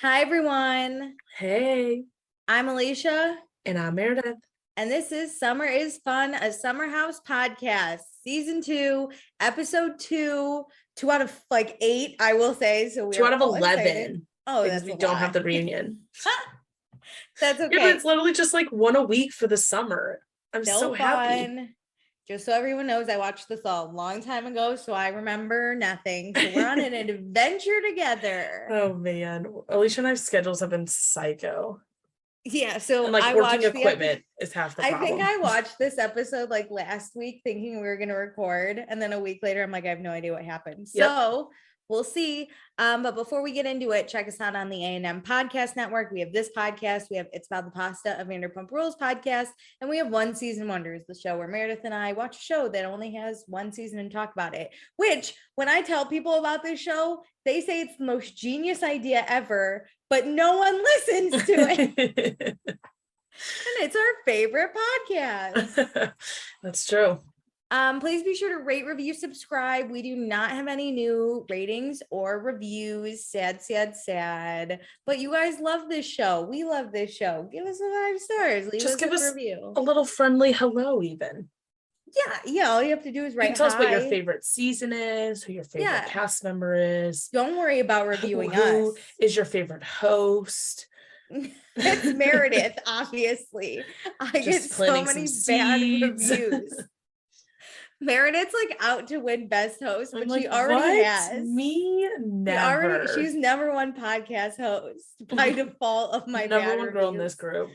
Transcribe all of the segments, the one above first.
Hi, everyone. Hey, I'm Alicia, and I'm Meredith. and this is Summer is Fun, a Summer House podcast, season 2, episode 2, 2 out of like 8, I will say. So we 2 are out of all 11 excited. Oh, because that's we a don't have lot. the reunion. That's Yeah, but okay. it's literally just like one a week for the summer. I'm Still so happy. fun. Just so everyone knows, I watched this a long time ago, so I remember nothing. So we're on an adventure together. Oh man, Alicia and I's schedules have been psycho. Yeah, so And like I working watched the equipment is half the I think problem. I watched this episode like last week thinking we were going to record. And then a week later, I'm like, I have no idea what happened. Yep. So we'll see. But before we get into it, check us out on the A&M Podcast Network. We have this podcast. We have It's About the Pasta, a Vanderpump Rules podcast. And we have One Season Wonders, the show where Meredith and I watch a show that only has one season and talk about it. Which, when I tell people about this show, they say it's the most genius idea ever, but no one listens to it. And it's our favorite podcast. That's true. Please be sure to rate, review, subscribe. We do not have any new ratings or reviews. Sad. But you guys love this show. We love this show. Give us a 5 stars. Leave Just us give a us review. a little friendly hello even. Yeah. All you have to do is You write can tell us what your hi. favorite season is, who your favorite Yeah. cast member is. Don't worry about reviewing Who us. is your favorite host? It's Meredith, obviously. I get so many bad reviews. Meredith's like out to win best host, but like, she already has. Me never. She's number one podcast host by default of my number bad one girl in reviews. this group.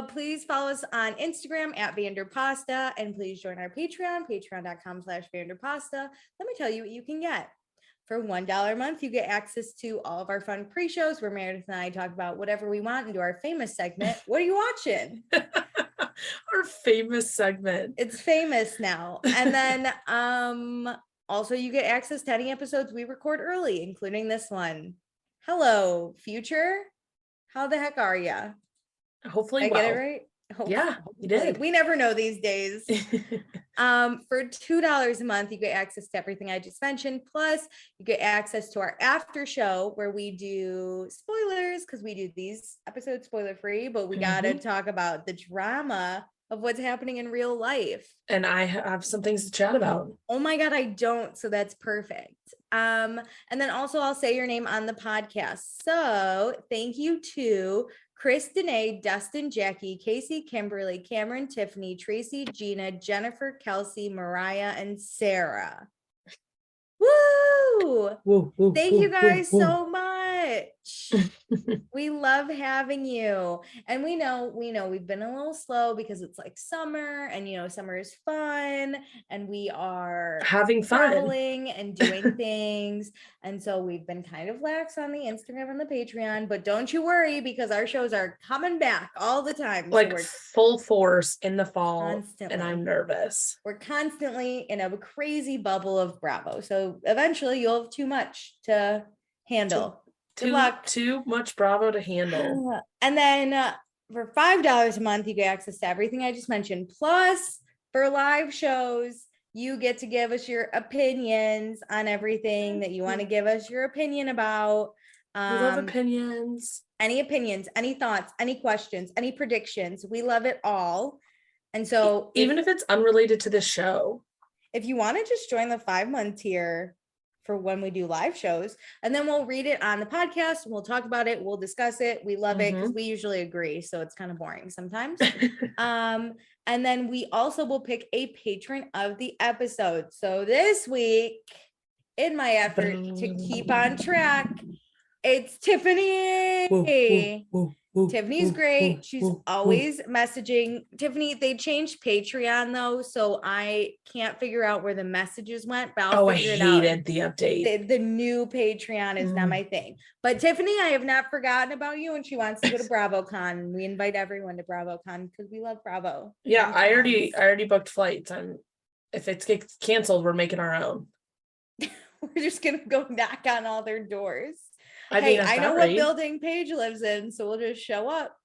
Please follow us on Instagram at Vanderpasta, and please join our Patreon, patreon.com/Vanderpasta. Let me tell you what you can get. For $1 a month, you get access to all of our fun pre-shows where Meredith and I talk about whatever we want and do our famous segment. What are you watching? Our famous segment. It's famous now. And then also you get access to any episodes we record early, including this one. Hello, future. How the heck are you? Hopefully, I get it right. Yeah, you did. We never know these days. For $2 a month, you get access to everything I just mentioned. Plus, you get access to our after show where we do spoilers, because we do these episodes spoiler free, but we gotta talk about the drama of what's happening in real life. And I have some things to chat about. Oh my God, I don't. So that's perfect. And then also I'll say your name on the podcast. So thank you to Chris, Danae, Dustin, Jackie, Casey, Kimberly, Cameron, Tiffany, Tracy, Gina, Jennifer, Kelsey, Mariah, and Sarah. Woo! Thank you guys so much. We love having you. And we know we've been a little slow because it's like summer, and summer is fun, and we are having fun, traveling and doing things. And so we've been kind of lax on the Instagram and the Patreon, but don't you worry, because our shows are coming back all the time. Like, so we're full force in the fall, constantly. And I'm nervous. We're constantly in a crazy bubble of Bravo. So eventually you'll have too much to handle. Too much Bravo to handle. And then for $5 a month, you get access to everything I just mentioned. Plus, for live shows, you get to give us your opinions on everything that you want to give us your opinion about. We love opinions. Any opinions, any thoughts, any questions, any predictions. We love it all. And so even if it's unrelated to the show, if you want to just join the 5-month tier for when we do live shows, and then we'll read it on the podcast, and we'll talk about it, we'll discuss it. We love it because we usually agree, so it's kind of boring sometimes. And then we also will pick a patron of the episode. So this week, in my effort to keep on track, it's Tiffany. Tiffany's great. She's always messaging. Tiffany, they changed Patreon though, so I can't figure out where the messages went. But I hated the update. The new Patreon is not my thing. But Tiffany, I have not forgotten about you, and she wants to go to BravoCon. We invite everyone to BravoCon because we love Bravo. Yeah, I already booked flights. If it gets canceled, we're making our own. We're just gonna go knock on all their doors. I know what building Paige lives in, so we'll just show up.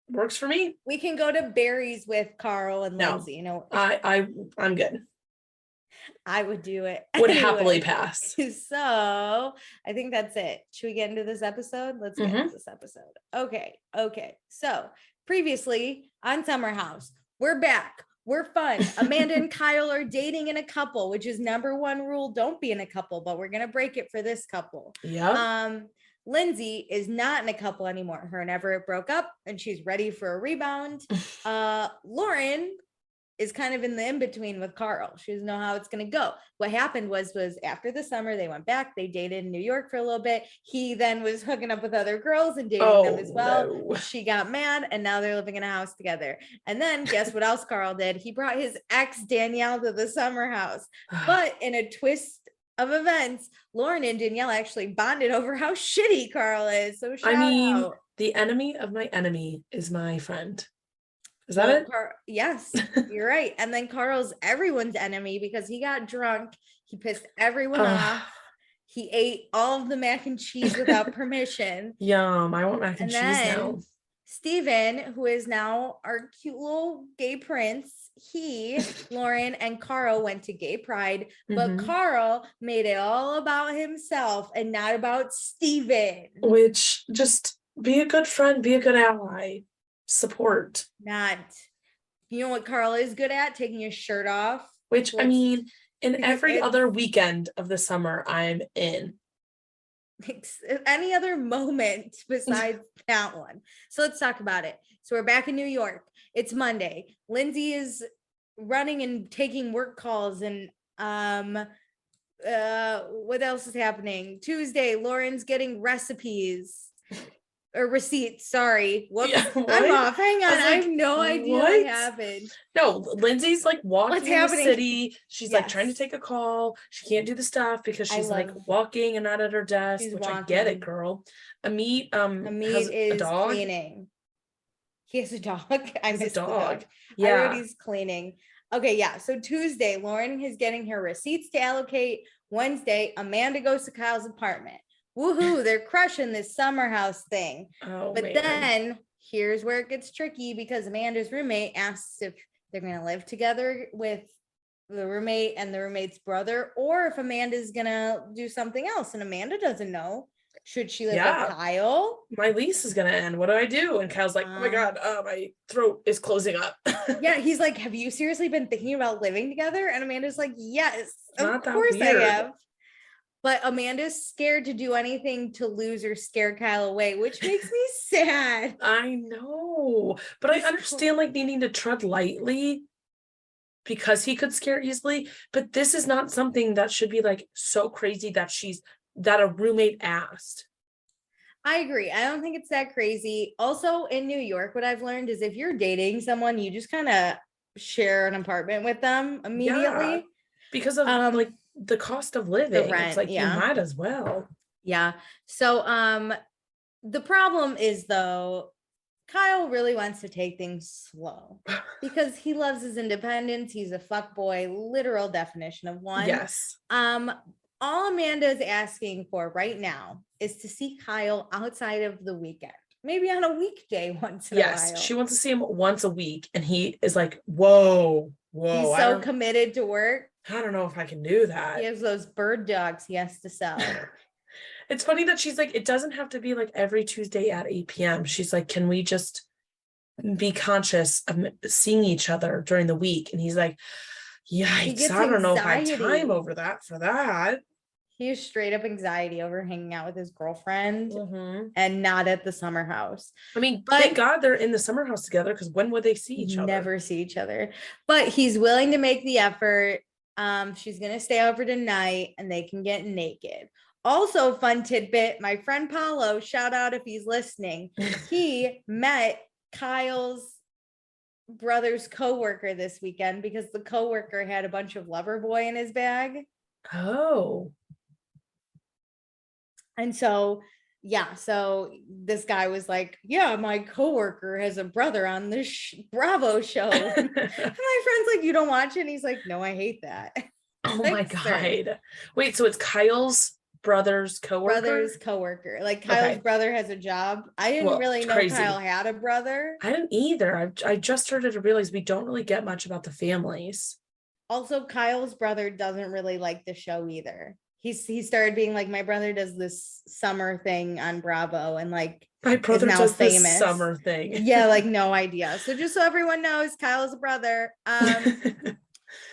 Works for me. We can go to Barry's with Carl and Lindsay. I'm good. I would do it. Would anyway. happily pass. So I think that's it. Should we get into this episode? Let's get into this episode. Okay. So previously on Summer House, we're back. We're fun. Amanda and Kyle are dating in a couple, which is number one rule. Don't be in a couple, but we're going to break it for this couple. Yeah. Lindsay is not in a couple anymore. Her and Everett broke up and she's ready for a rebound. Lauren is kind of in the in-between with Carl. She doesn't know how it's going to go. What happened was after the summer, they went back, they dated in New York for a little bit. He then was hooking up with other girls and dating them as well. No. She got mad and now they're living in a house together. And then guess what else Carl did? He brought his ex Danielle to the summer house. But in a twist of events, Lauren and Danielle actually bonded over how shitty Carl is. So shout out. The enemy of my enemy is my friend. Is that it? Yes, you're right. And then Carl's everyone's enemy because he got drunk. He pissed everyone off. He ate all of the mac and cheese without permission. Yum. I want mac and cheese now. Steven, who is now our cute little gay prince, Lauren, and Carl went to gay pride, but Carl made it all about himself and not about Steven. Which, just be a good friend, be a good ally. Support. Not, you know what Carl is good at? Taking his shirt off. Which, I mean, in every other weekend of the summer, I'm in. Any other moment besides that one. So let's talk about it. So we're back in New York. It's Monday. Lindsay is running and taking work calls and what else is happening? Tuesday, Lauren's getting recipes. Or receipts, sorry. Whoops. Yeah, I'm off. Hang on. I have no idea what happened. No, Lindsay's like walking in the city. She's like trying to take a call. She can't do the stuff because she's like walking and not at her desk, which I get it, girl. Amit has is a dog. Cleaning. He has a dog. I missed the dog. Yeah. I heard he's cleaning. Okay, yeah. So Tuesday, Lauren is getting her receipts to allocate. Wednesday, Amanda goes to Kyle's apartment. Woohoo, they're crushing this summer house thing. But then here's where it gets tricky because Amanda's roommate asks if they're going to live together with the roommate and the roommate's brother, or if Amanda's going to do something else. And Amanda doesn't know. Should she live with Kyle? My lease is going to end. What do I do? And Kyle's like, oh my God, my throat is closing up. Yeah, he's like, have you seriously been thinking about living together? And Amanda's like, yes, of course I have. But Amanda's scared to do anything to lose or scare Kyle away, which makes me sad. I know. But I understand like needing to tread lightly because he could scare easily. But this is not something that should be like so crazy that a roommate asked. I agree. I don't think it's that crazy. Also in New York, what I've learned is if you're dating someone, you just kind of share an apartment with them immediately. Yeah, because of like the cost of living, the rent, it's like you might as well. Yeah. So the problem is though, Kyle really wants to take things slow because he loves his independence. He's a fuckboy, literal definition of one. Yes. All Amanda is asking for right now is to see Kyle outside of the weekend, maybe on a weekday once in a while. Yes, she wants to see him once a week, and he is like, whoa. He's so committed to work. I don't know if I can do that. He has those bird dogs he has to sell. It's funny that she's like, it doesn't have to be like every Tuesday at 8 p.m. She's like, can we just be conscious of seeing each other during the week? And he's like, yikes, I don't know if I have time over that for that. He has straight up anxiety over hanging out with his girlfriend and not at the summer house. I mean, thank God they're in the summer house together because when would they see each other? Never see each other. But he's willing to make the effort. She's going to stay over tonight and they can get naked. Also, fun tidbit, my friend Paulo, shout out if he's listening. He met Kyle's brother's coworker this weekend because the coworker had a bunch of Loverboy in his bag. Oh. And so, so this guy was like, yeah, my coworker has a brother on this Bravo show. And my friend's like, you don't watch it? And he's like, no, I hate that. Oh my God. Wait, so it's Kyle's brother's coworker? Like Kyle's brother has a job. I didn't really know Kyle had a brother. I didn't either. I just started to realize we don't really get much about the families. Also, Kyle's brother doesn't really like the show either. He started being like, my brother does this summer thing on Bravo and like My is brother now does this famous. summer thing. Yeah, like no idea. So just so everyone knows, Kyle's a brother.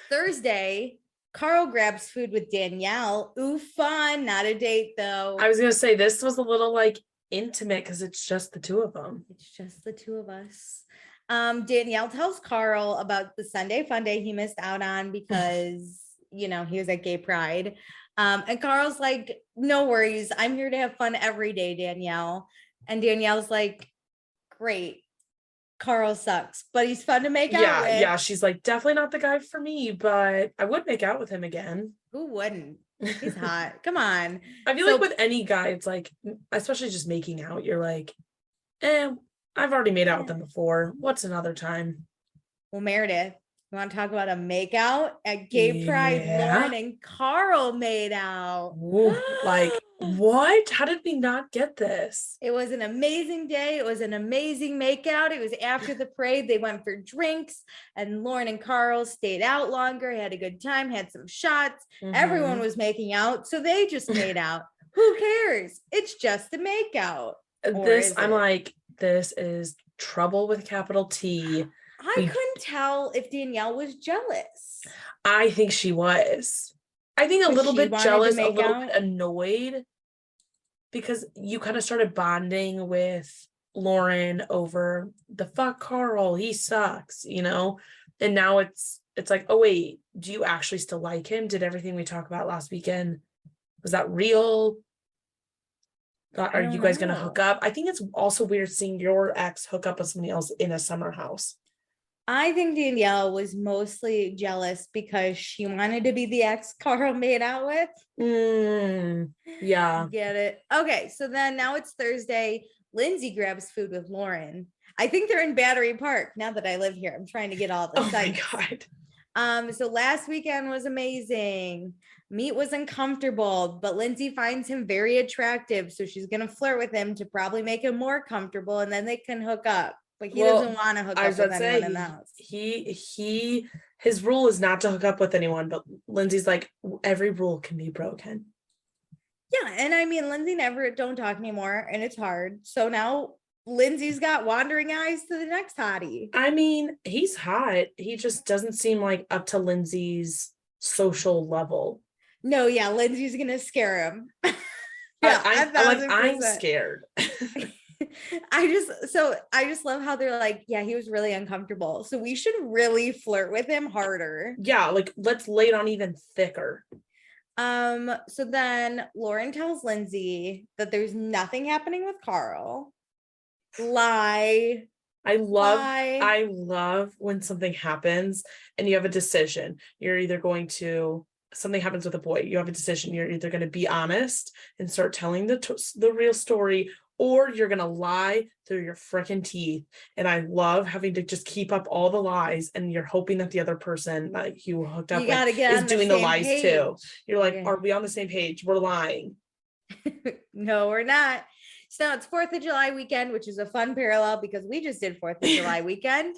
Thursday, Carl grabs food with Danielle. Ooh, fun. Not a date though. I was gonna say this was a little like intimate because it's just the two of them. It's just the two of us. Danielle tells Carl about the Sunday fun day he missed out on because he was at Gay Pride. And Carl's like, no worries, I'm here to have fun every day, Danielle. And Danielle's like, great, Carl sucks, but he's fun to make out with. Yeah, she's like, definitely not the guy for me, but I would make out with him again. Who wouldn't? He's hot. Come on. I feel like with any guy, it's like, especially just making out, you're like, I've already made out with them before. What's another time? Well, Meredith, you want to talk about a makeout at Gay Pride? Lauren and Carl made out. Ooh, like, what? How did we not get this? It was an amazing day. It was an amazing makeout. It was after the parade. They went for drinks, and Lauren and Carl stayed out longer, had a good time, had some shots. Everyone was making out, so they just made out. Who cares? It's just a makeout. I'm like, this is trouble with capital T. I couldn't tell if Danielle was jealous. I think she was. I think a little bit jealous, a little bit annoyed, because you kind of started bonding with Lauren over the fuck Carl, he sucks, and now it's like, oh wait, do you actually still like him? Did everything we talked about last weekend, was that real? Are you guys gonna hook up? I think it's also weird seeing your ex hook up with somebody else in a summer house. I think Danielle was mostly jealous because she wanted to be the ex Carl made out with. Yeah. Get it? Okay, so then now it's Thursday. Lindsay grabs food with Lauren. I think they're in Battery Park now that I live here. I'm trying to get all the sites. Oh my God. So last weekend was amazing. Meat was uncomfortable, but Lindsay finds him very attractive. So she's going to flirt with him to probably make him more comfortable, and then they can hook up. But he doesn't want to hook up with anyone in the house. His rule is not to hook up with anyone, but Lindsay's like, every rule can be broken. Yeah, and I mean, Lindsay never don't talk anymore, and it's hard. So now Lindsay's got wandering eyes to the next hottie. I mean, he's hot. He just doesn't seem like up to Lindsay's social level. No, yeah, Lindsay's gonna scare him. Yeah, I'm scared. I just love how they're like, yeah, he was really uncomfortable, so we should really flirt with him harder. Yeah, like let's lay it on even thicker. So then Lauren tells Lindsay that there's nothing happening with Carl. Lie. I love when something happens and you have a decision. You're either going to, something happens with a boy, you have a decision. You're either going to be honest and start telling the real story, or you're going to lie through your freaking teeth. And I love having to just keep up all the lies, and you're hoping that the other person that you hooked up with is doing the lies too. You're like, are we on the same page? We're lying. No, we're not. So it's 4th of July weekend, which is a fun parallel because we just did 4th of July weekend.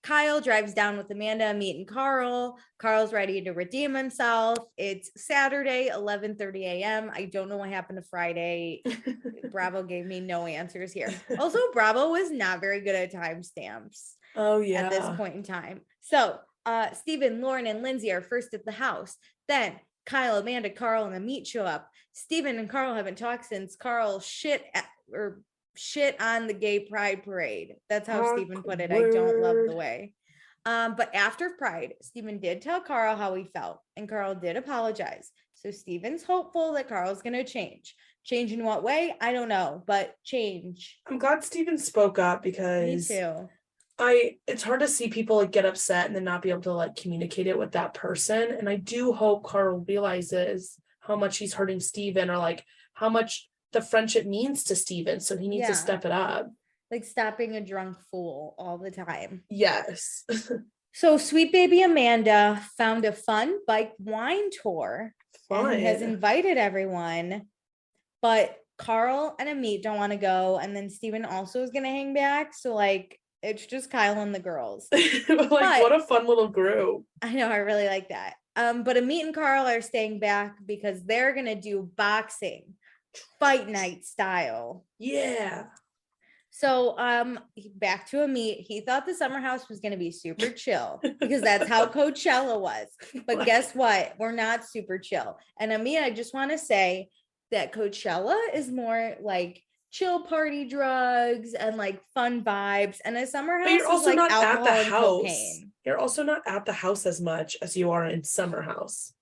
Kyle drives down with Amanda, meeting Carl. Carl's ready to redeem himself. It's Saturday, 11:30 a.m. I don't know what happened to Friday. Bravo gave me no answers here. Also, Bravo was not very good at timestamps. Oh, yeah. At this point in time. So Stephen, Lauren, and Lindsay are first at the house. Then Kyle, Amanda, Carl, and the meet show up. Stephen and Carl haven't talked since Carl shit on the Gay Pride parade. That's how Stephen put it. I don't love the way. But after Pride, Stephen did tell Carl how he felt, and Carl did apologize. So Stephen's hopeful that Carl's going to change. Change in what way? I don't know, but change. I'm glad Stephen spoke up, because me too. It's hard to see people like get upset and then not be able to like communicate it with that person. And I do hope Carl realizes how much he's hurting Stephen, or like how much the friendship means to Stephen. So he needs to step it up. Like stop being a drunk fool all the time. Yes. So sweet baby Amanda found a fun bike wine tour and has invited everyone, but Carl and Amit don't want to go. And then Stephen also is going to hang back. So like, It's just Kyle and the girls. What a fun little group. I know, I really like that. But Amit and Carl are staying back because they're gonna do boxing, fight night style. Yeah. So back to Amit. He thought the summer house was gonna be super chill because that's how Coachella was. But guess what? We're not super chill. And Amit, I just want to say that Coachella is more like chill party drugs and like fun vibes. And a summer house But you're also is like not at the alcohol and house. cocaine. You're also not at the house as much as you are in summer house.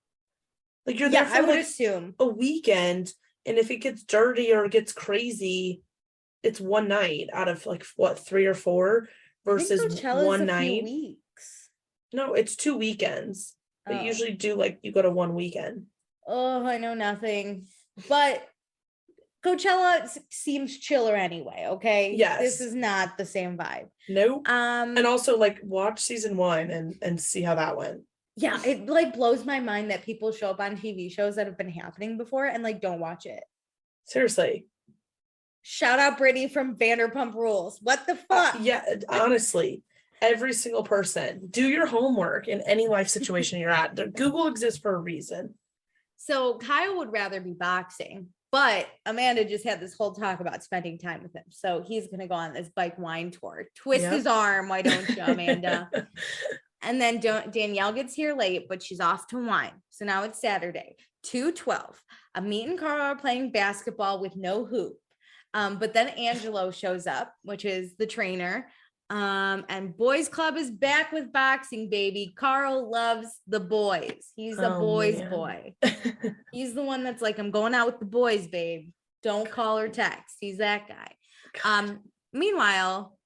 Like you're Yeah, there for I would like assume. a weekend, and if it gets dirty or gets crazy, it's one night out of like what, 3 or 4 I think versus Coachella's one a few night. weeks. No, it's 2 weekends. They Oh. usually do like you go to one weekend. Oh, I know nothing. But Coachella seems chiller anyway, okay? Yes. This is not the same vibe. Nope. And also like watch season 1 and see how that went. Yeah, it like blows my mind that people show up on TV shows that have been happening before and like don't watch it. Seriously. Shout out Brittany from Vanderpump Rules. What the fuck? Yeah, honestly, every single person, do your homework in any life situation you're at. Google exists for a reason. So Kyle would rather be boxing, but Amanda just had this whole talk about spending time with him. So he's going to go on this bike wine tour. Twist his arm. Why don't you, Amanda? And then Danielle gets here late, but she's off to wine. So now it's Saturday, 2:12. Amit and Carl are playing basketball with no hoop. But then Angelo shows up, which is the trainer. And boys club is back with boxing, baby. Carl loves the boys. He's a boys boy. He's the one that's like, I'm going out with the boys, babe. Don't call or text. He's that guy. Meanwhile,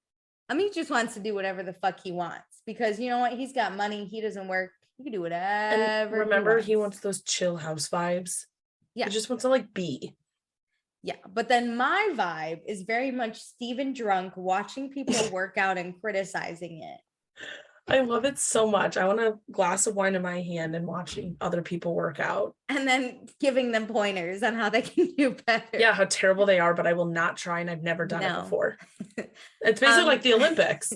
Amit just wants to do whatever the fuck he wants because you know what? He's got money. He doesn't work. He can do whatever. And remember, he wants those chill house vibes. Yeah. He just wants to like be. Yeah, but then my vibe is very much Steven drunk, watching people work out and criticizing it. I love it so much. I want a glass of wine in my hand and watching other people work out. And then giving them pointers on how they can do better. Yeah, how terrible they are, but I will not try, and I've never done it before. It's basically like the Olympics.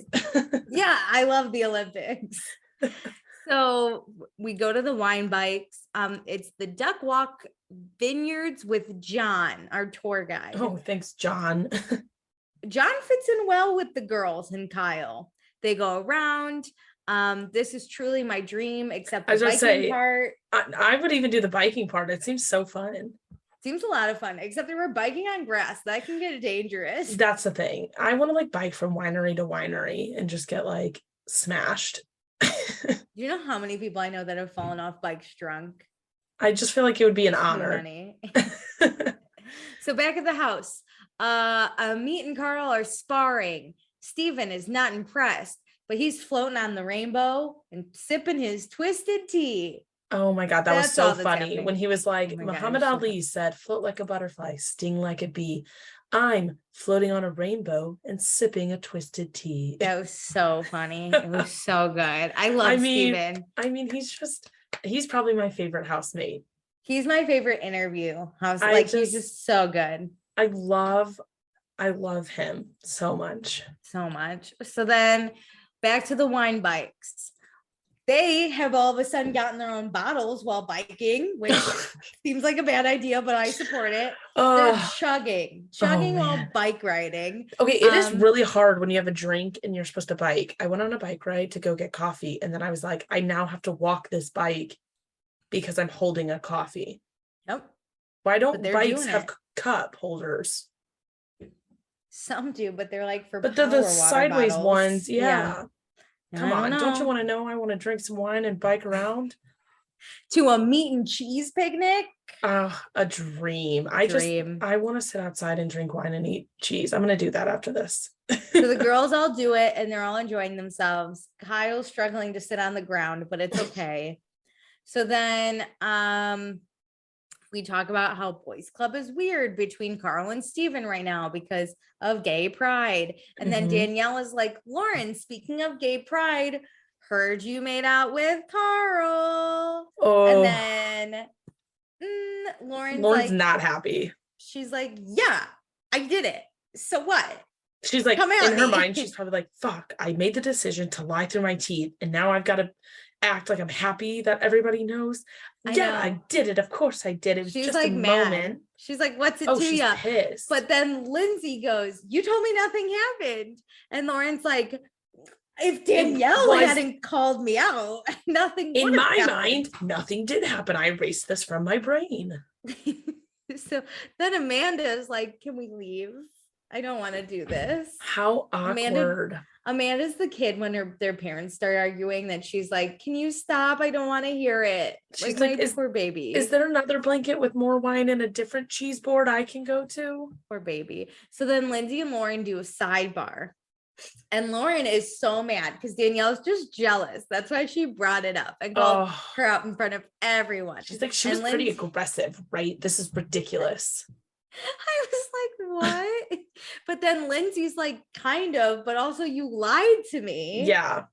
Yeah, I love the Olympics. So we go to the wine bikes. It's the Duck Walk Vineyards with John, our tour guide. Oh, thanks, John. John fits in well with the girls and Kyle. They go around. This is truly my dream, except the biking part. I would even do the biking part. It seems so fun. Seems a lot of fun, except they were biking on grass. That can get dangerous. That's the thing. I want to like bike from winery to winery and just get like smashed. You know how many people I know that have fallen off bikes drunk? I just feel like it would be an honor. So back at the house, Amit and Carl are sparring. Steven is not impressed, but he's floating on the rainbow and sipping his twisted tea. Oh my God, that was so funny when he was like, Muhammad Ali said, float like a butterfly, sting like a bee. I'm floating on a rainbow and sipping a twisted tea. That was so funny. It was so good. I love Steven. I mean, he's probably my favorite housemate. He's my favorite interview. He's just so good. I love him so much. So much. So then back to the wine bikes. They have all of a sudden gotten their own bottles while biking, which seems like a bad idea, but I support it. They're chugging while bike riding. Okay, it is really hard when you have a drink and you're supposed to bike. I went on a bike ride to go get coffee, and then I was like, I now have to walk this bike because I'm holding a coffee. Yep. Why don't bikes have cup holders? Some do, but they're like for the sideways bottles. Ones, yeah. Come on, don't you want to know? I want to drink some wine and bike around to a meat and cheese picnic. A dream. I want to sit outside and drink wine and eat cheese. I'm gonna do that after this. So the girls all do it and they're all enjoying themselves. Kyle's struggling to sit on the ground, but it's okay. So then we talk about how boys club is weird between Carl and Steven right now because of gay pride. And then Danielle is like, Lauren, speaking of gay pride, heard you made out with Carl. Oh. And then Lauren's like, not happy. She's like, yeah, I did it. So what? She's like, Come at in her me. mind, she's probably like, fuck, I made the decision to lie through my teeth, and now I've got to act like I'm happy that everybody knows. I did it. Of course I did. It was She's just like a mad. moment. She's like, what's it Oh, to she's ya? pissed. But then Lindsay goes, you told me nothing happened. And Lauren's like, if Danielle hadn't called me out, nothing in would have my happened. mind, nothing did happen. I erased this from my brain. So then Amanda is like, can we leave? I don't want to do this. How awkward. Amanda's the kid when their parents start arguing that she's like, can you stop? I don't want to hear it. She's like, poor baby. Is there another blanket with more wine and a different cheese board I can go to? Poor baby. So then Lindsay and Lauren do a sidebar. And Lauren is so mad because Danielle's just jealous. That's why she brought it up and called her out in front of everyone. She's like, she was pretty aggressive, right? This is ridiculous. I was like, what? But then Lindsay's like, kind of, but also you lied to me. Yeah.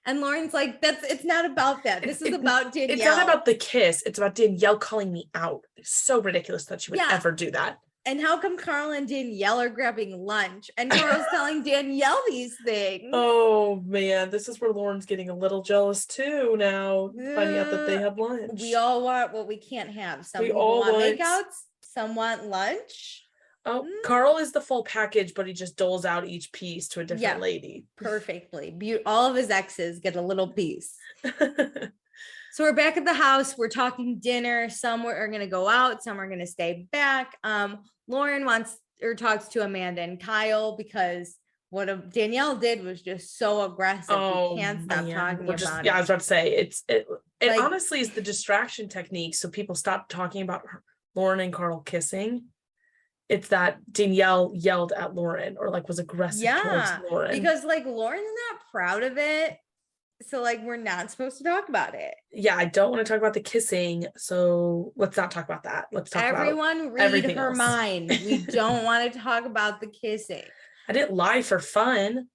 And Lauren's like, it's not about that. This is about Danielle. It's not about the kiss. It's about Danielle calling me out. It's so ridiculous that she would ever do that. And how come Carl and Danielle are grabbing lunch and Carl's telling Danielle these things? Oh man, this is where Lauren's getting a little jealous too now, finding out that they had lunch. We all want what we can't have. Some people want makeouts, some want lunch. Oh, Carl is the full package, but he just doles out each piece to a different lady. Perfectly. All of his exes get a little piece. So we're back at the house. We're talking dinner. Some are going to go out. Some are going to stay back. Lauren talks to Amanda and Kyle because what Danielle did was just so aggressive. Oh, we can't stop talking about it. Yeah, I was about to say it honestly is the distraction technique. So people stop talking about Lauren and Carl kissing. It's that Danielle yelled at Lauren or was aggressive towards Lauren. Because Lauren's not proud of it. So we're not supposed to talk about it. Yeah, I don't want to talk about the kissing. So let's not talk about that. Let's talk about read her mind. We don't want to talk about the kissing. I didn't lie for fun.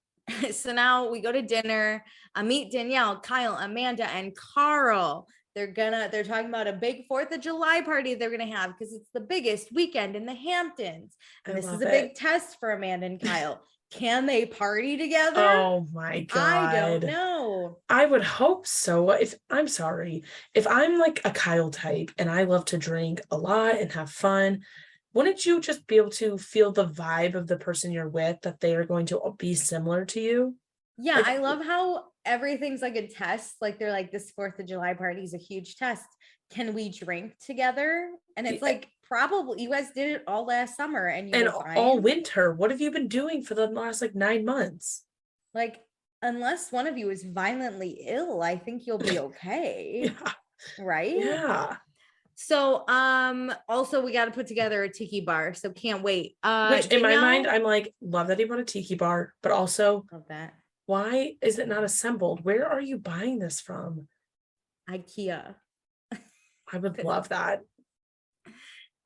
So now we go to dinner. I meet Danielle, Kyle, Amanda, and Carl. They're talking about a big 4th of July party they're gonna have because it's the biggest weekend in the Hamptons. And this is a big test for Amanda and Kyle. Can they party together? Oh my God. I don't know. I would hope so. If I'm a Kyle type and I love to drink a lot and have fun, wouldn't you just be able to feel the vibe of the person you're with, that they are going to be similar to you? Yeah, I love how everything's like a test. They're like, this 4th of July party is a huge test. Can we drink together? And it's probably you guys did it all last summer and all winter. What have you been doing for the last 9 months? Unless one of you is violently ill, I think you'll be okay. Yeah. Right? Yeah. So also we got to put together a tiki bar, so can't wait. Which in my mind I'm love that he bought a tiki bar, but also love that. Why is it not assembled? Where are you buying this from? IKEA. I would love that.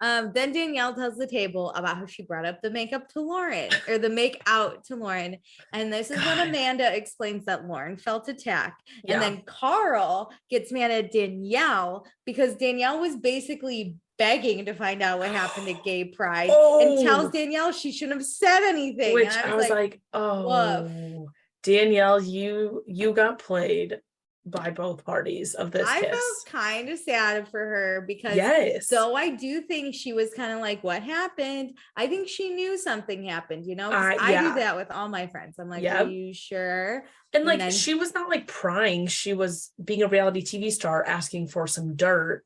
Then Danielle tells the table about how she brought up the makeup to Lauren, or the make out to Lauren. And this is when Amanda explains that Lauren felt attacked. Yeah. And then Carl gets mad at Danielle because Danielle was basically begging to find out what happened at Gay Pride and tells Danielle she shouldn't have said anything. Which I was like, oh, woof. Danielle, you got played by both parties of this kiss. I felt kind of sad for her because so I do think she was kind of like, what happened? I think she knew something happened, I do that with all my friends. I'm like, are you sure? And she was not prying. She was being a reality TV star asking for some dirt,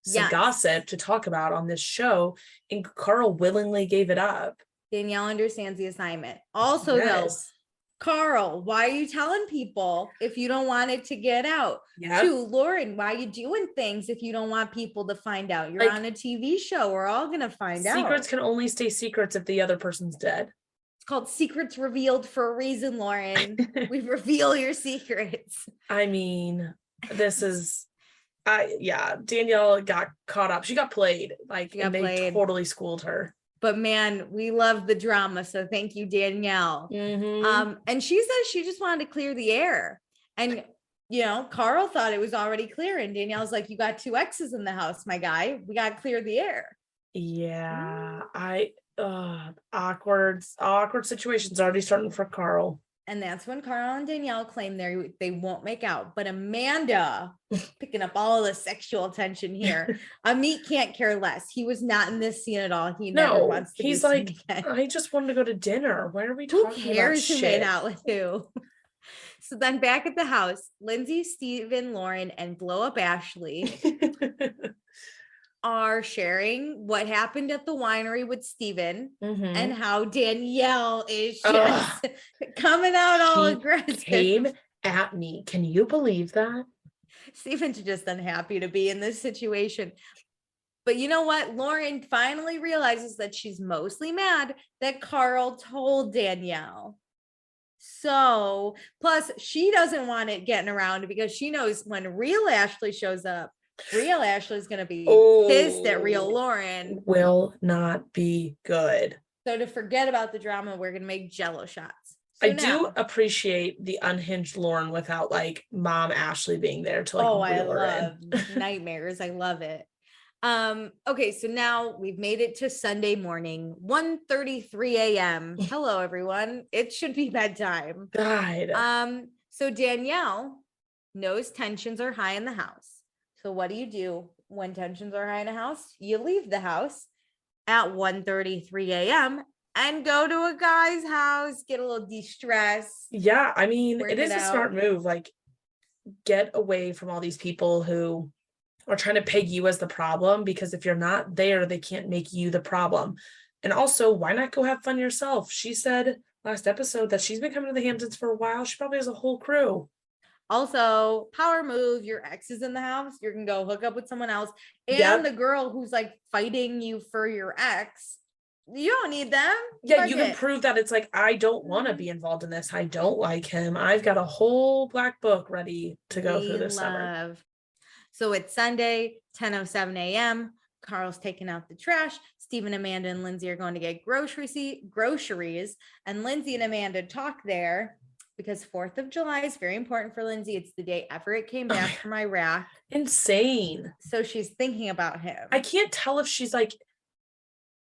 some gossip to talk about on this show. And Carl willingly gave it up. Danielle understands the assignment. Also though, Carl, why are you telling people if you don't want it to get out? Yep. 2, Lauren, why are you doing things if you don't want people to find out? You're on a TV show. We're all going to find out. Secrets can only stay secrets if the other person's dead. It's called secrets revealed for a reason, Lauren. We reveal your secrets. I mean, this is, Danielle got caught up. She got played. They totally schooled her. But man, we love the drama. So thank you, Danielle. Mm-hmm. And she says she just wanted to clear the air. And, Carl thought it was already clear. And Danielle's like, you got 2 exes in the house, my guy. We got to clear the air. Yeah. Awkward situations already starting for Carl. And that's when Carl and Danielle claim they won't make out. But Amanda, picking up all the sexual tension here. Amit can't care less. He was not in this scene at all. He never wants to. He's like, I just wanted to go to dinner. Why are we talking about shit? Who cares who made out with who? So then back at the house, Lindsay, Steven, Lauren, and Blow Up Ashley are sharing what happened at the winery with Steven and how Danielle is just coming out all aggressive. Came at me. Can you believe that? Steven's just unhappy to be in this situation. But you know what? Lauren finally realizes that she's mostly mad that Carl told Danielle. So, plus she doesn't want it getting around because she knows when real Ashley shows up, real Ashley's going to be pissed at real Lauren. Will not be good. So to forget about the drama, we're going to make Jello shots. So I do appreciate the unhinged Lauren without like mom Ashley being there to like I love nightmares. I love it. Okay, so now we've made it to Sunday morning, 1:33 a.m. Hello, everyone. It should be bedtime. God. So Danielle knows tensions are high in the house. So what do when tensions are high in a house? You leave the house at 1:33 a.m. and go to a guy's house, get a little de-stress. Yeah, I mean, it is a smart move. Like, get away from all these people who are trying to peg you as the problem, because if you're not there, they can't make you the problem. And also, why not go have fun yourself? She said last episode that she's been coming to the Hamptons for a while. She probably has a whole crew. Also, power move, your ex is in the house, you're gonna go hook up with someone else. And the girl who's like fighting you for your ex, you don't need them. Yeah, you can prove that it's like, I don't want to be involved in this. I don't like him. I've got a whole black book ready to go through this summer. So it's Sunday, 10:07 a.m. Carl's taking out the trash. Stephen, Amanda, and Lindsay are going to get groceries. And Lindsay and Amanda talk there because 4th of July is very important for Lindsay. It's the day Everett came back from Iraq. Insane. So she's thinking about him. I can't tell if she's like,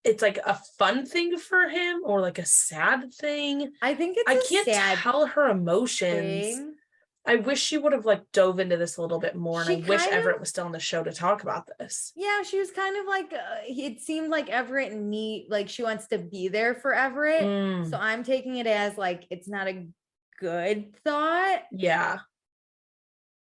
it's like a fun thing for him or like a sad thing. I think it's I can't tell her emotions. I wish she would have like dove into this a little bit more. And I wish Everett was still on the show to talk about this. Yeah, she was kind of like, it seemed like Everett like she wants to be there for Everett. So I'm taking it as like, it's not a good thought. Yeah.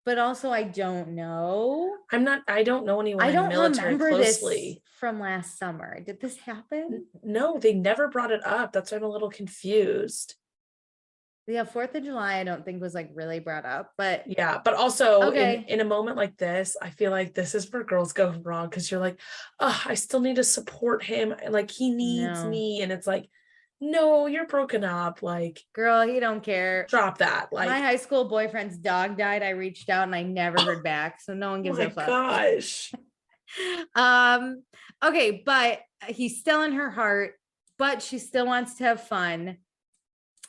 But also I don't know. I don't know anyone in the military closely. This from last summer. Did this happen? No, they never brought it up. That's why I'm a little confused. Yeah, 4th of July, I don't think was like really brought up, but yeah, but also in a moment like this, I feel like this is where girls go wrong because you're like, oh, I still need to support him. Like he needs me. And it's like, no, you're broken up. Like, girl, he don't care. Drop that. Like, my high school boyfriend's dog died. I reached out and I never heard back. So no one gives a fuck. Gosh. Okay, but he's still in her heart, but she still wants to have fun.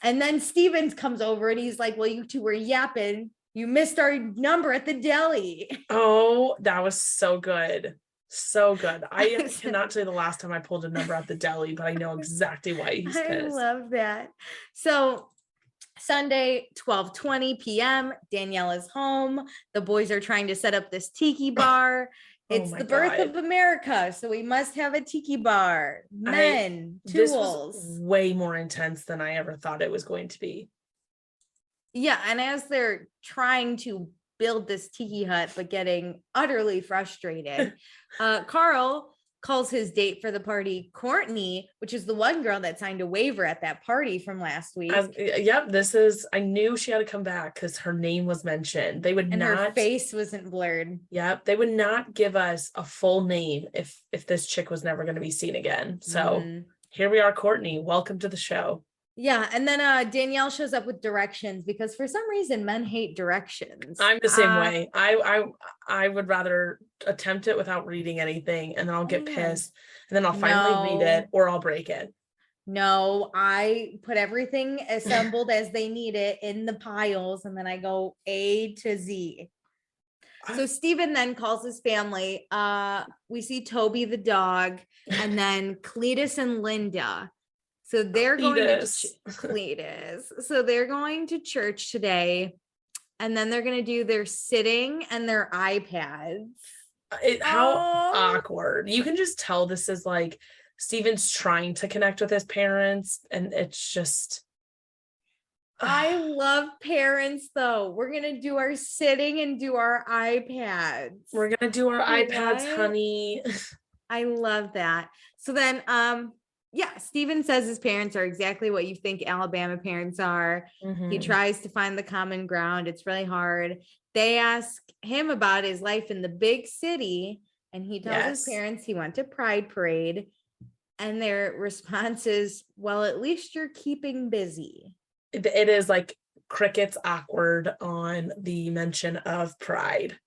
And then Stevens comes over and he's like, well, you two were yapping. You missed our number at the deli. Oh, that was so good. So good. I cannot tell you the last time I pulled a number at the deli, but I know exactly why he's pissed. I love that. So Sunday, 12:20 p.m. Danielle is home. The boys are trying to set up this tiki bar. It's the birth of America, so we must have a tiki bar. Men, tools. This was way more intense than I ever thought it was going to be. Yeah, and as they're trying to build this tiki hut, but getting utterly frustrated, Carl calls his date for the party Courtney, which is the one girl that signed a waiver at that party from last week. Yep, I knew she had to come back because her name was mentioned. They would not, her face wasn't blurred. Yep, they would not give us a full name if this chick was never going to be seen again. So here we are, Courtney. Welcome to the show. Yeah, and then Danielle shows up with directions because for some reason men hate directions. I'm the same way. I would rather attempt it without reading anything, and then I'll get pissed, and then I'll finally read it or I'll break it. No, I put everything assembled as they need it in the piles, and then I go A to Z. So Steven then calls his family. We see Toby the dog, and then Cletus and Linda. So they're going to Cletus. So they're going to church today, and then they're going to do their sitting and their iPads. How awkward. You can just tell this is like Steven's trying to connect with his parents, and it's just I love parents though. We're gonna do our sitting and do our iPads. We're gonna do our iPads, honey. I love that. So then yeah, Steven says his parents are exactly what you think Alabama parents are. He tries to find the common ground. It's really hard. They ask him about his life in the big city, and he tells his parents he went to Pride Parade, and their response is, well, at least you're keeping busy. It is like crickets awkward on the mention of Pride.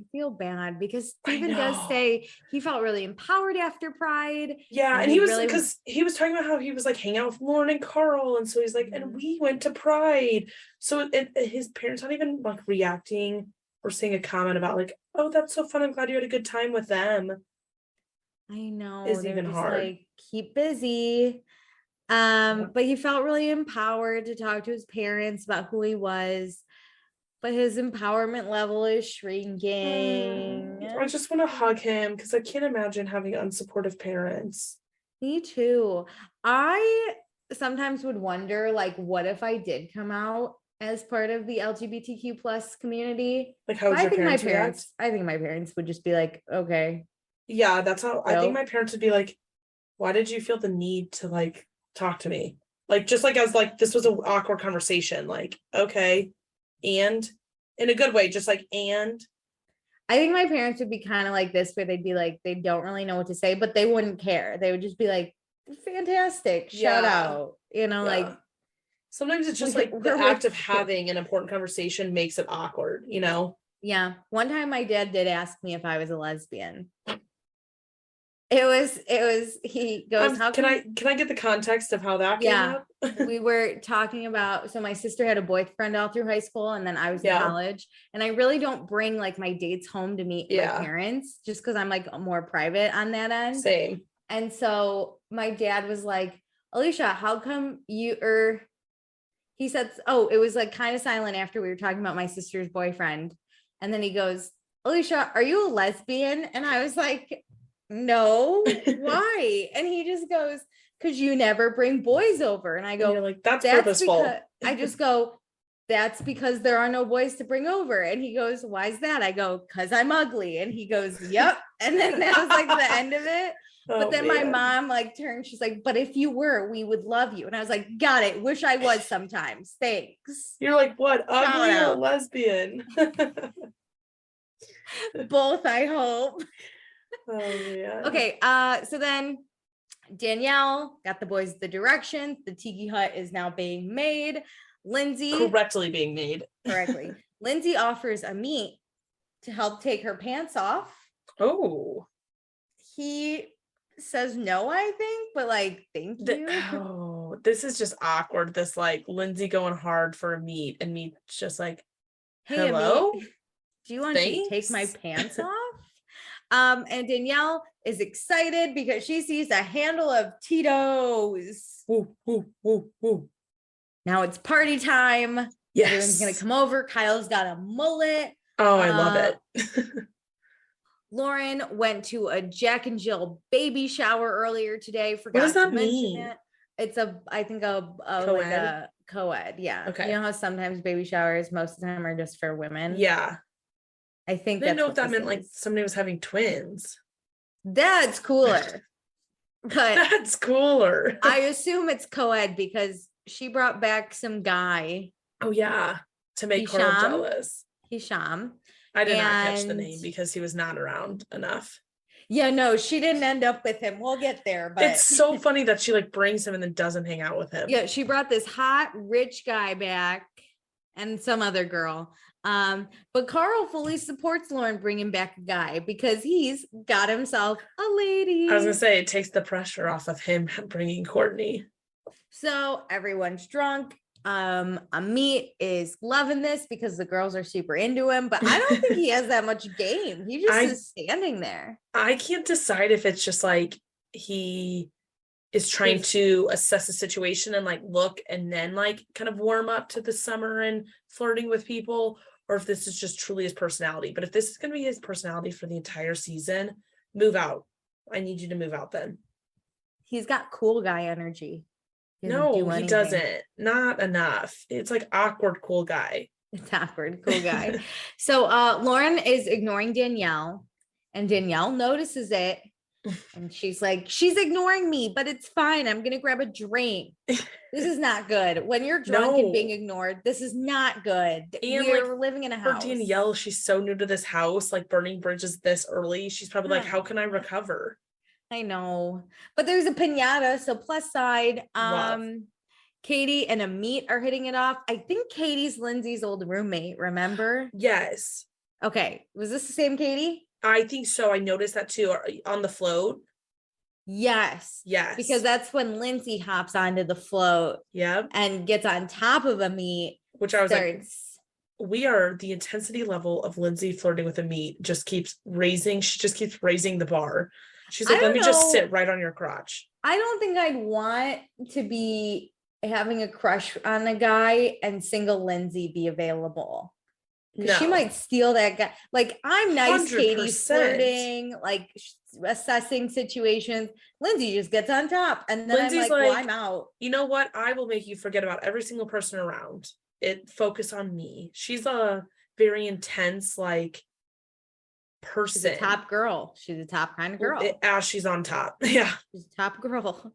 I feel bad because Steven does say he felt really empowered after Pride. Yeah, and he was because he was talking about how he was like hanging out with Lauren and Carl, and so he's like, and we went to Pride. So his parents not even like reacting or saying a comment about like, oh, that's so fun. I'm glad you had a good time with them. I know is even hard. Like, keep busy. But he felt really empowered to talk to his parents about who he was, but his empowerment level is shrinking. I just want to hug him because I can't imagine having unsupportive parents. Me too. I sometimes would wonder, like, what if I did come out as part of the LGBTQ plus community? Like, how would your parents react? I think my parents would just be like, okay. Yeah, that's how I think my parents would be like, why did you feel the need to like talk to me? Like, just like as like this was an awkward conversation, like, okay, and in a good way, just like, and I think my parents would be kind of like this, where they'd be like, they don't really know what to say, but they wouldn't care. They would just be like, fantastic, shout out, like sometimes it's just like the act of having an important conversation makes it awkward, Yeah. One time my dad did ask me if I was a lesbian. It was he goes, can I get the context of how that came up? We were talking about, so my sister had a boyfriend all through high school, and then I was in college, and I really don't bring like my dates home to meet my parents, just because I'm like more private on that end. Same. And so my dad was like, Alicia, how come he said, oh, it was like kind of silent after we were talking about my sister's boyfriend, and then he goes, Alicia, are you a lesbian? And I was like, no. Why? And he just goes, because you never bring boys over. And I go, like, that's purposeful. I just go, that's because there are no boys to bring over. And he goes, why is that? I go, because I'm ugly. And he goes, yep. And then that was like the end of it. But then my mom like turned, she's like, but if you were, we would love you. And I was like, got it. Wish I was sometimes. Thanks. You're like, what? Ugly or lesbian? Both, I hope. Oh yeah. Okay, so then Danielle got the boys the directions. The tiki hut is now being made. Lindsay correctly being made. Correctly. Lindsay offers Amit to help take her pants off. Oh. He says no, I think, but like, thank you. This is just awkward. This like Lindsay going hard for Amit, and Meet's just like, hello? Amit, do you want to take my pants off? And Danielle is excited because she sees a handle of Tito's. Ooh, ooh, ooh, ooh. Now it's party time. Yes. Everyone's gonna come over. Kyle's got a mullet. Oh, I love it. Lauren went to a Jack and Jill baby shower earlier today. What does that mean? It's I think a co-ed? like a co-ed. Yeah. Okay. You know how sometimes baby showers most of the time are just for women? Yeah. I think I didn't know if that meant like somebody was having twins. That's cooler. But that's cooler. I assume it's co-ed because she brought back some guy. Oh yeah. To make Carl jealous. Hisham. I did not catch the name because he was not around enough. Yeah, no, she didn't end up with him. We'll get there. But it's so funny that she like brings him and then doesn't hang out with him. Yeah, she brought this hot, rich guy back and some other girl. But Carl fully supports Lauren bringing back a guy because he's got himself a lady. I was gonna say it takes the pressure off of him bringing Courtney. So everyone's drunk. Amit is loving this because the girls are super into him, but I don't think he has that much game. He just is standing there. I can't decide if it's just like he is trying to assess the situation and like look and then like kind of warm up to the summer and flirting with people, or if this is just truly his personality. But if this is going to be his personality for the entire season, move out. I need you to move out then. He's got cool guy energy. No, he doesn't. Not enough. It's like awkward cool guy. It's awkward cool guy. So Lauren is ignoring Danielle, and Danielle notices it, and she's like, she's ignoring me, but it's fine. I'm gonna grab a drink. This is not good. When you're drunk and being ignored, this is not good. And we're like, living in a house. For Danielle, she's so new to this house, like burning bridges this early. She's probably like, how can I recover? I know, but there's a piñata, so plus side. Katie and Amit are hitting it off. I think Katie's Lindsay's old roommate, remember? Yes. Okay, was this the same Katie? I think so. I noticed that too on the float. Yes. Because that's when Lindsay hops onto the float. Yep. And gets on top of Amit. Which I was like, the intensity level of Lindsay flirting with Amit just keeps raising. She just keeps raising the bar. She's like, let me just sit right on your crotch. I don't think I'd want to be having a crush on a guy and single Lindsay be available. No. She might steal that guy. Like, I'm nice, 100%. Katie, flirting, like assessing situations. Lindsay just gets on top. And then Lindsay's I'm like, well, I'm out. You know what? I will make you forget about every single person around. Focus on me. She's a very intense, like, person. She's a top girl. She's a top kind of girl. She's on top. Yeah. She's a top girl.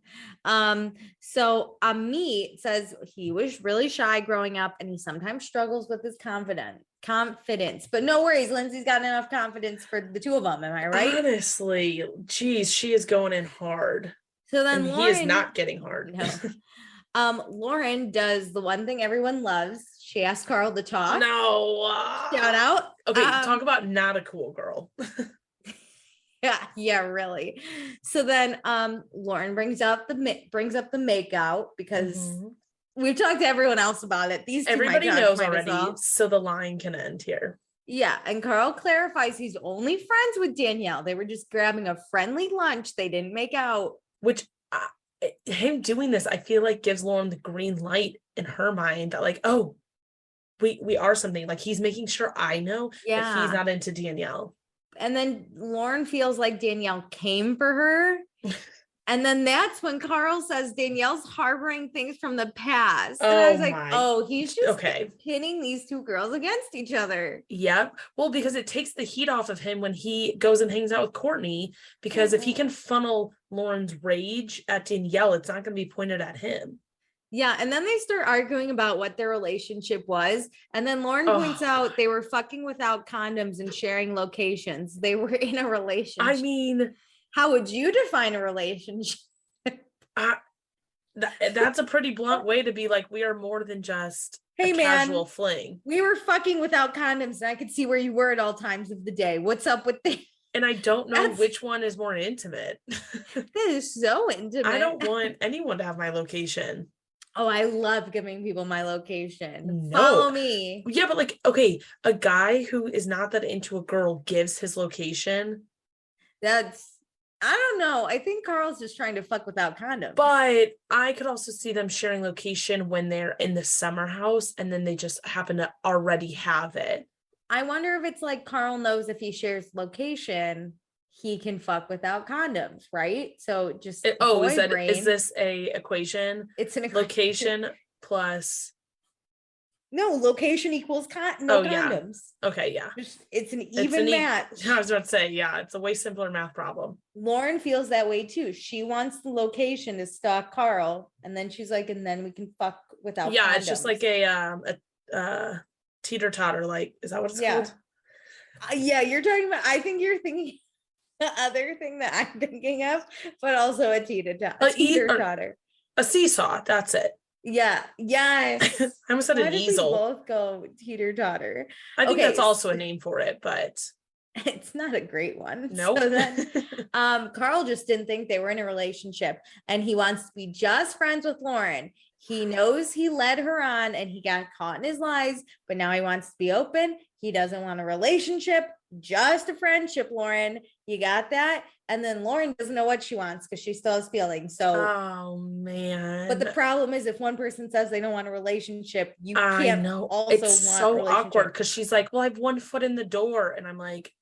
So Amit says he was really shy growing up and he sometimes struggles with his confidence. But no worries, Lindsay's got enough confidence for the two of them. Am I right? Honestly, geez, she is going in hard. So then Lauren, he is not getting hard. No. Lauren does the one thing everyone loves. She asked Carl to talk. No. Shout out. Okay, talk about not a cool girl. Yeah, really. So then Lauren brings up the makeout because we've talked to everyone else about it. Everybody knows already, so the line can end here. Yeah, and Carl clarifies he's only friends with Danielle. They were just grabbing a friendly lunch. They didn't make out. Which him doing this, I feel like gives Lauren the green light in her mind that like, oh, we are something. Like, he's making sure I know that he's not into Danielle. And then Lauren feels like Danielle came for her. And then that's when Carl says Danielle's harboring things from the past. And I was like, he's just pitting these two girls against each other. Yep. Well, because it takes the heat off of him when he goes and hangs out with Courtney, because if he can funnel Lauren's rage at Danielle, it's not going to be pointed at him. Yeah. And then they start arguing about what their relationship was. And then Lauren points out they were fucking without condoms and sharing locations. They were in a relationship. I mean, how would you define a relationship? That's a pretty blunt way to be like, we are more than just casual fling. We were fucking without condoms and I could see where you were at all times of the day. What's up with the... And I don't know which one is more intimate. That is so intimate. I don't want anyone to have my location. Oh, I love giving people my location. No. Follow me. Yeah, but like, okay, a guy who is not that into a girl gives his location. I don't know. I think Carl's just trying to fuck without condoms. But I could also see them sharing location when they're in the summer house and then they just happen to already have it. I wonder if it's like Carl knows if he shares location, he can fuck without condoms, right? So just is this a equation? It's an location plus location equals condoms. Yeah. Okay, yeah. It's an even match. I was about to say, yeah, it's a way simpler math problem. Lauren feels that way too. She wants the location to stalk Carl, and then she's like, and then we can fuck without condoms. Yeah, it's just like a teeter-totter, like, is that what it's called? Yeah, you're talking about, I think you're thinking the other thing that I'm thinking of, but also a teeter-totter. A seesaw, that's it. Yeah, yes. I almost said an easel. We both go teeter-totter. I think that's also a name for it, but It's not a great one. Nope. So then Carl just didn't think they were in a relationship, and he wants to be just friends with Lauren. He knows he led her on and he got caught in his lies, but now he wants to be open. He doesn't want a relationship, just a friendship, Lauren. You got that? And then Lauren doesn't know what she wants because she still has feelings. So, oh man. But the problem is, if one person says they don't want a relationship, you I can't know. also It's want so awkward relationship. because she's like, well, I have one foot in the door. And I'm like,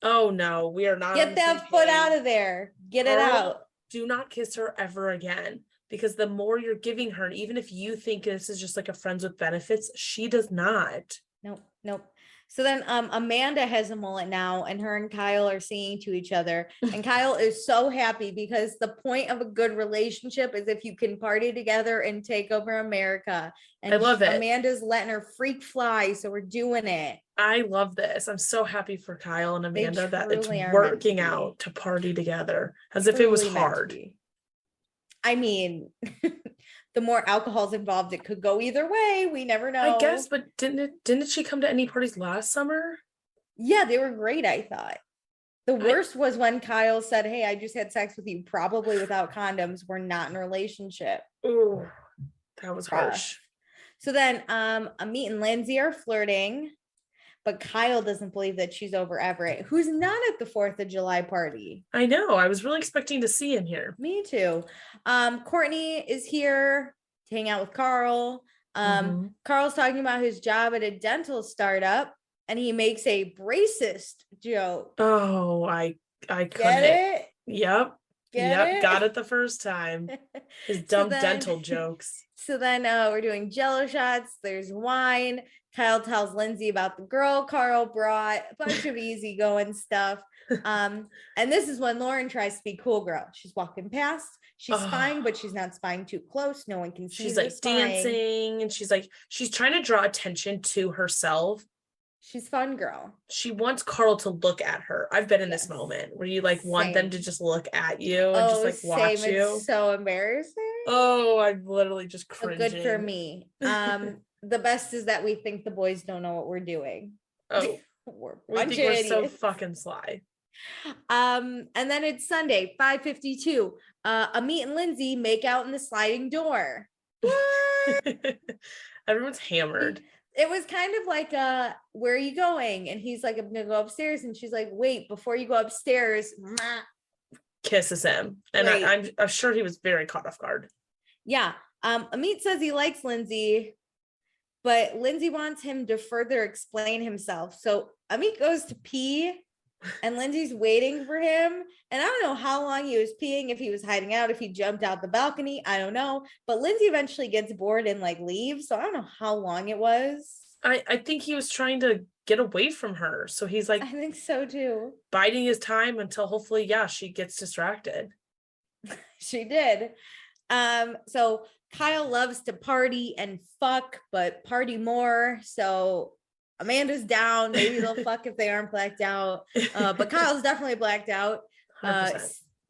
oh no, we are not. Get that foot out of there. Get it out. Do not kiss her ever again. Because the more you're giving her, even if you think this is just like a friends with benefits, she does not. Nope. So then Amanda has a mullet now, and her and Kyle are singing to each other. And Kyle is so happy because the point of a good relationship is if you can party together and take over America. And I love it. Amanda's letting her freak fly, so we're doing it. I love this. I'm so happy for Kyle and Amanda that it's working out to party together as if it was hard. I mean, the more alcohol's involved, it could go either way. We never know. I guess, but didn't she come to any parties last summer? Yeah, they were great, I thought. The worst was when Kyle said, hey, I just had sex with you, probably without condoms. We're not in a relationship. Oh, that was harsh. So then Amit and Lindsay are flirting, but Kyle doesn't believe that she's over Everett, who's not at the 4th of July party. I know. I was really expecting to see him here. Me too. Courtney is here to hang out with Carl. Carl's talking about his job at a dental startup, and he makes a racist joke. Oh, I couldn't. Get it? Yep. It? Got it the first time. His dumb dental jokes. So then we're doing Jello shots. There's wine. Kyle tells Lindsay about the girl Carl brought, a bunch of easygoing stuff. And this is when Lauren tries to be cool girl. She's walking past. She's spying, but she's not spying too close. No one can see. She's like dancing, and she's trying to draw attention to herself. She's fun girl. She wants Carl to look at her. I've been in this moment where you like want them to just look at you and just like watch you. It's so embarrassing. Oh, I'm literally just cringing. Good for me. The best is that we think the boys don't know what we're doing. Oh, we think we're so fucking sly. And then it's Sunday, 5:52. Amit and Lindsay make out in the sliding door. What? Everyone's hammered. It was kind of like where are you going? And he's like, I'm gonna go upstairs. And she's like, wait, before you go upstairs, kisses him. And I'm sure he was very caught off guard. Yeah. Amit says he likes Lindsay, but Lindsay wants him to further explain himself. So Amit goes to pee, and Lindsay's waiting for him. And I don't know how long he was peeing, if he was hiding out, if he jumped out the balcony. I don't know. But Lindsay eventually gets bored and like leaves. So I don't know how long it was. I think he was trying to get away from her. So he's like, I think so too. Biding his time until hopefully, she gets distracted. She did. So Kyle loves to party and fuck, but party more. So Amanda's down. Maybe they'll fuck if they aren't blacked out. But Kyle's definitely blacked out.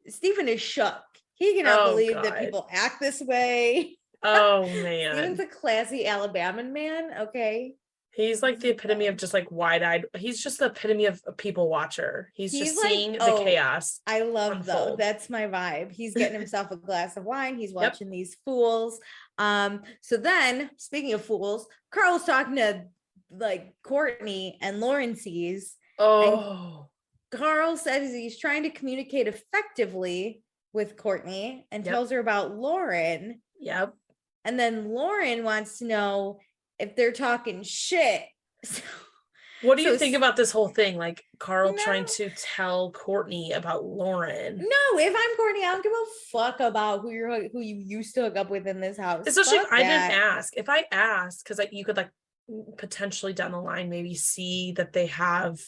Stephen is shook. He cannot believe that people act this way. Oh man. Stephen's a classy Alabama man. Okay. He's like the epitome of just like wide-eyed. He's just the epitome of a people watcher. He's just like, seeing the chaos. I love though. That's my vibe. He's getting himself a glass of wine. He's watching these fools. So then, speaking of fools, Carl's talking to like Courtney, and Lauren sees. Oh. And Carl says he's trying to communicate effectively with Courtney and tells her about Lauren. Yep. And then Lauren wants to know if they're talking shit. What do you think about this whole thing? Like Carl trying to tell Courtney about Lauren. No, if I'm Courtney, I don't give a fuck about who you used to hook up with in this house. Especially if I didn't ask. If I asked, because you could like potentially down the line maybe see that they have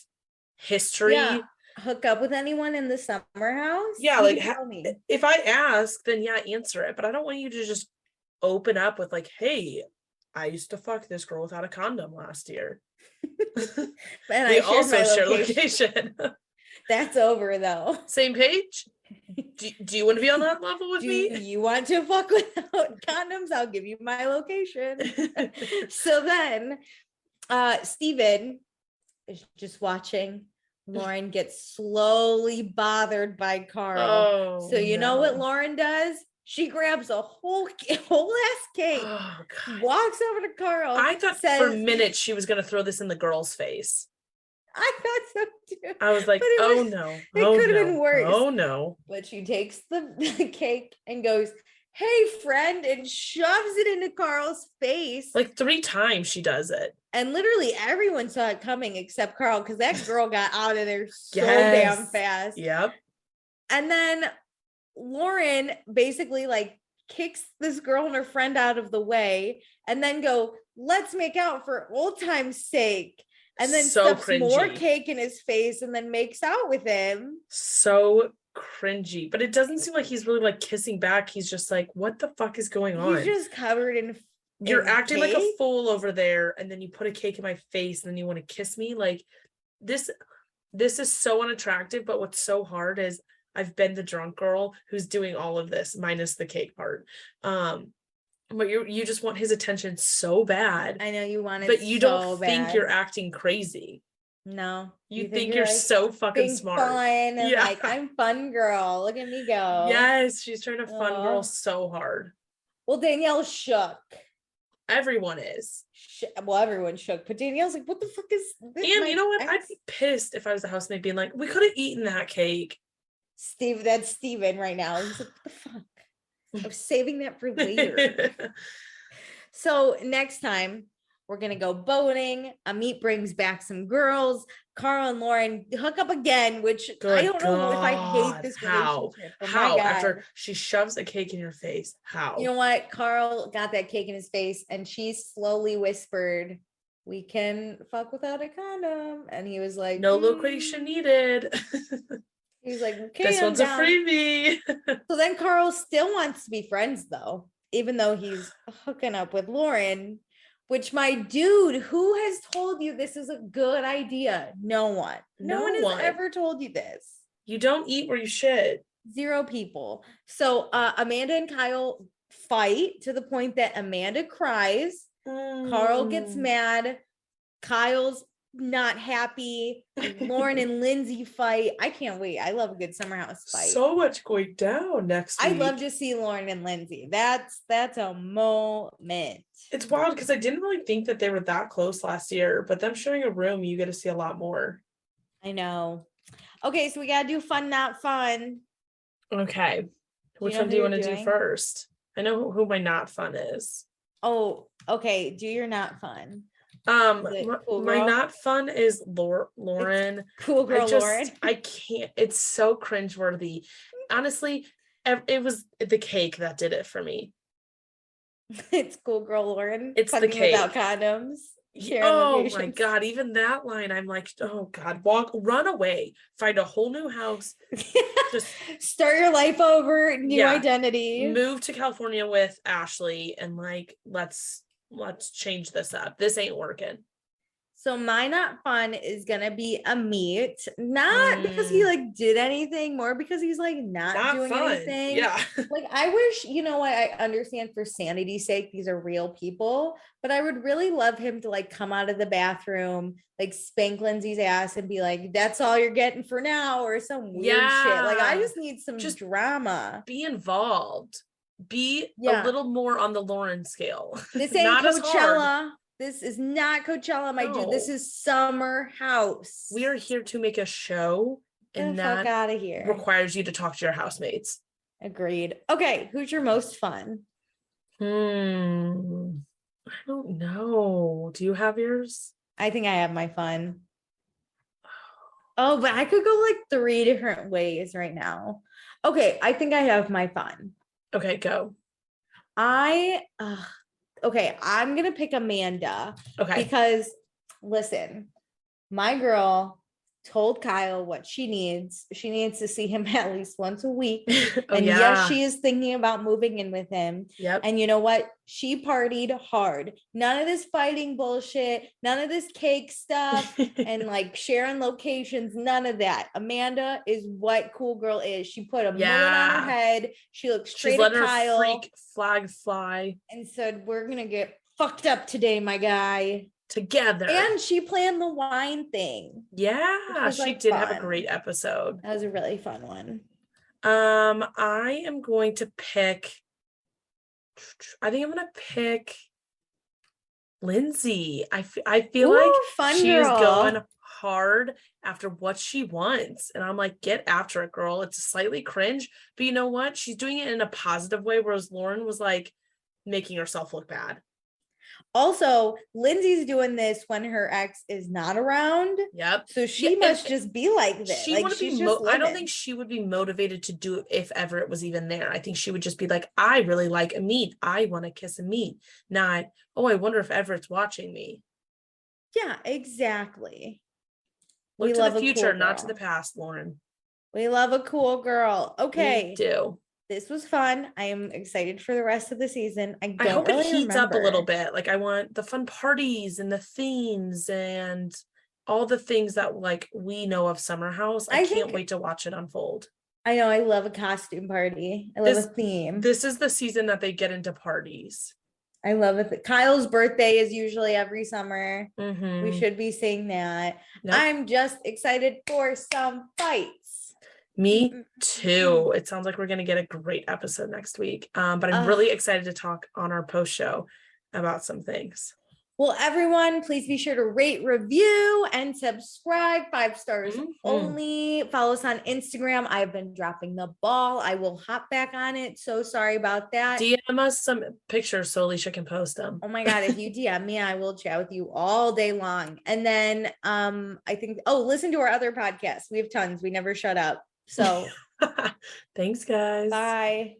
history. Yeah. Hook up with anyone in the summer house? Yeah, like if I ask, then answer it. But I don't want you to just open up with like, hey, I used to fuck this girl without a condom last year. And they also share location. That's over though. Same page? Do you want to be on that level with me? Do you want to fuck without condoms? I'll give you my location. So then Steven is just watching Lauren gets slowly bothered by Carl. Oh, so you know what no. Lauren does? She grabs a whole ass cake, Oh, God. walks over to Carl. I thought for minutes she was gonna throw this in the girl's face. I thought so too. I was like, But it oh was- no. It Oh could have no. been worse. Oh no. But she takes the cake and goes, "Hey, friend," and shoves it into Carl's face. Like 3 times she does it. And literally everyone saw it coming except Carl, because that girl got out of there so Yes. damn fast. Yep. And then Lauren basically like kicks this girl and her friend out of the way and then go, "Let's make out for old time's sake." And then So stuffs more cringy. cake in his face and then makes out with him. So cringy. But it doesn't seem like he's really like kissing back. He's just like, what the fuck is going on? He's just covered in You're acting like a cake? fool over there, and then you put a cake in my face, and then you want to kiss me. Like this is so unattractive. But what's so hard is I've been the drunk girl who's doing all of this minus the cake part. But you just want his attention so bad. I know you want it, but you so don't think bad. you're acting crazy. No, You think you're like, so fucking being smart. Fun and Yeah. like, I'm fun girl. Look at me go. Yes, she's trying to fun Aw. girl so hard. Well, Danielle shook. Everyone is. Well, everyone shook, but Danielle's like, "What the fuck is this?" And you know what? I'd be pissed if I was a housemate being like, we could have eaten that cake. Steve, that's Steven right now. He's like, "What the fuck? I was saving that for later." So next time we're gonna go boating. Amit brings back some girls. Carl and Lauren hook up again, which Good I don't know if I hate God. this How? relationship. Oh my How? God. After she shoves a cake in your face. How? You know what? Carl got that cake in his face and she slowly whispered, "We can fuck without a condom." And he was like, no location needed. He was like, "Okay, This I'm one's down." a freebie. So then Carl still wants to be friends though, even though he's hooking up with Lauren, which my dude, who has told you this is a good idea? No one. No one has ever told you this. You don't eat where you shit. 0 people. So Amanda and Kyle fight to the point that Amanda cries. Carl gets mad. Kyle's not happy. Lauren and Lindsay fight. I can't wait. I love a good summer house fight. So much going down next week. I love to see Lauren and Lindsay. That's a moment. It's wild because I didn't really think that they were that close last year, but them sharing a room, you get to see a lot more. I know. Okay, so we gotta do fun, not fun. Okay. Which know one who do you you're want to do doing? first? I know who my not fun is. Oh, okay. Do your not fun. Cool My girl? not fun is Lauren. Cool girl Lauren. I can't. It's so cringeworthy. Honestly, it was the cake that did it for me. It's cool girl Lauren. It's the fucking cake. Without condoms. sharing Oh my locations. God, even that line, I'm like, oh God, run away, find a whole new house, just Start your life over, new Yeah. identity. move to California with Ashley and like, let's change this up. This ain't working. So my not fun is gonna be Amit, not because he like did anything, more because he's like not doing fun. anything. Yeah. Like I wish, you know what, I understand for sanity's sake, these are real people, but I would really love him to like come out of the bathroom, like spank Lindsay's ass and be like, "That's all you're getting for now," or some weird shit. Like I just need some drama. Be involved. Be Yeah. a little more on the Lauren scale. This ain't Not as hard. Coachella. This is not Coachella, my dude. This No. is Summer House. We are here to make a show, Get and the fuck that out of here. requires you to talk to your housemates. Agreed. Okay, who's your most fun? I don't know. Do you have yours? I think I have my fun. Oh, but I could go like 3 different ways right now. Okay, I think I have my fun. Okay, go. Okay, I'm gonna pick Amanda Okay. because listen, my girl told Kyle what she needs. She needs to see him at least once a week. And yes, she is thinking about moving in with him. Yep. And you know what? She partied hard. None of this fighting bullshit, none of this cake stuff, and like sharing locations, none of that. Amanda is what cool girl is. She put a mullet on her head. She looked straight She's at letting her Kyle freak flag fly. and said, "We're gonna get fucked up today, my guy." together. And she planned the wine thing. Yeah, was, she like, did have a fun. great episode. That was a really fun one. I am going to pick, I think I'm going to pick Lindsay. I feel Ooh, like fun she is girl. going hard after what she wants. And I'm like, get after it, girl. It's slightly cringe, but you know what? She's doing it in a positive way, whereas Lauren was like making herself look bad. Also, Lindsay's doing this when her ex is not around. Yep. So she must just be like this. She like wouldn't she's be just I don't living. think she would be motivated to do it if ever it was even there. I think she would just be like, I really like Amit. I want to kiss Amit. Not, oh, I wonder if Everett's watching me. Yeah, exactly. Look to the future, cool not to girl. the past, Lauren. We love a cool girl. Okay. We do. This was fun. I am excited for the rest of the season. I hope really it heats up a little remember. bit. Like I want the fun parties and the themes and all the things that like we know of Summer House. I can't wait to watch it unfold. I know. I love a costume party. I love a theme. This is the season that they get into parties. I love it. Kyle's birthday is usually every summer. Mm-hmm. We should be seeing that. Yep. I'm just excited for some fights. Me too. It sounds like we're going to get a great episode next week. But I'm really excited to talk on our post show about some things. Well, everyone, please be sure to rate, review, and subscribe. 5 stars only. Follow us on Instagram. I've been dropping the ball. I will hop back on it. So sorry about that. DM us some pictures so Alicia can post them. Oh my God. If you DM me, I will chat with you all day long. And then I think, listen to our other podcasts. We have tons. We never shut up. So thanks, guys. bye.